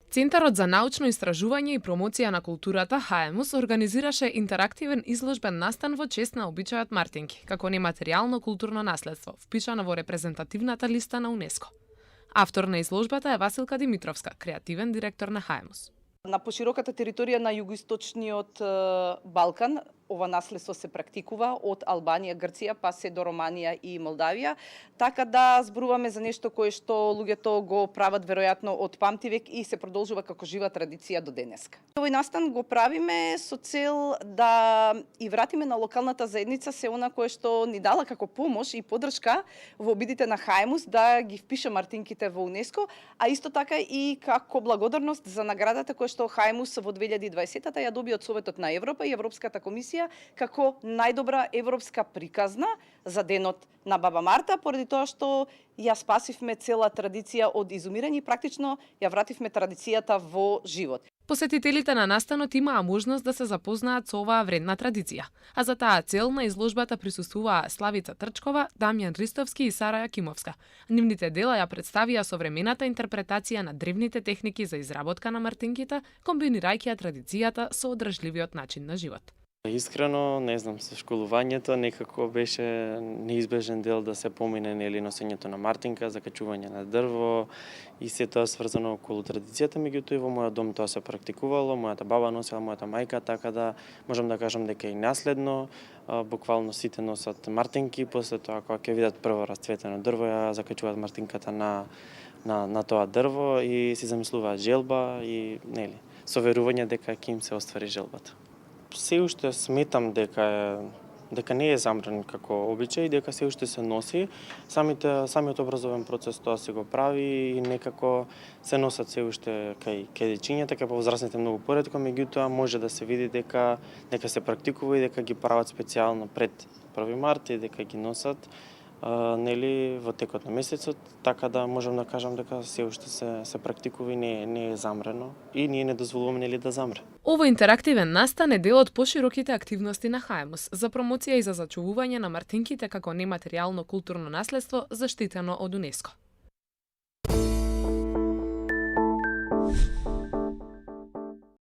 Центарот за научно истражување и промоција на културата ХАЕМУС организираше интерактивен изложбен настан во чест на обичајот мартинки, како нематеријално културно наследство, впишано во репрезентативната листа на УНЕСКО. Автор на изложбата е Василка Димитровска, креативен директор на ХАЕМУС. На пошироката територија на југоисточниот Балкан ова наследство се практикува од Албанија, Грција, па се до Романија и Молдавија, така да зборуваме за нешто кое што луѓето го прават веројатно од памтивек и се продолжува како жива традиција до денеска. Овој настан го правиме со цел да и вратиме на локалната заедница се она кое што ни дала како помош и поддршка во обидите на ХАЕМУС да ги впише мартинките во УНЕСКО, а исто така и како благодарност за наградата која што ХАЕМУС во 2020-та ја доби од Советот на Европа и Европската комисија како најдобра европска приказна за денот на Баба Марта, поради тоа што ја спасивме цела традиција од изумирање и практично ја вративме традицијата во живот. Посетителите на настанот имаа можност да се запознаат со оваа вредна традиција, а за таа цел на изложбата присуствуваа Славица Трчкова, Дамјан Ристовски и Сара Јакимовска. Нивните дела ја представија современата интерпретација на древните техники за изработка на мартинките, комбинирајќи ја традицијата со одржливиот начин на живот. Искрено, не знам, со школувањето некако беше неизбежен дел да се помине носењето на мартинка, закачување на дрво и се тоа сврзано околу традицијата, меѓутоа и во мојот дом тоа се практикувало, мојата баба носела, мојата мајка, така да можам да кажам дека и наследно, буквално сите носат мартинки, после тоа кога ќе видат прво расцветено дрво, ја закачуваат мартинката на тоа дрво и си замислуваат желба и со верување дека ќе им се оствари желбата. Се уште сметам дека не е замрен како обичај, дека се уште се носи. Самиот образовен процес тоа се го прави и некако се носат се уште кај дечињата, кај повозрасните многу поретко, меѓутоа може да се види дека се практикува и дека ги прават специјално пред 1 март и дека ги носат во текот на месецот, така да можам да кажам дека се уште се практикува и не е замрено и ние не дозволуваме да замре. Овој интерактивен настан е дел од пошироките активности на ХАЕМУС за промоција и за зачувување на мартинките како нематеријално културно наследство заштитено од УНЕСКО.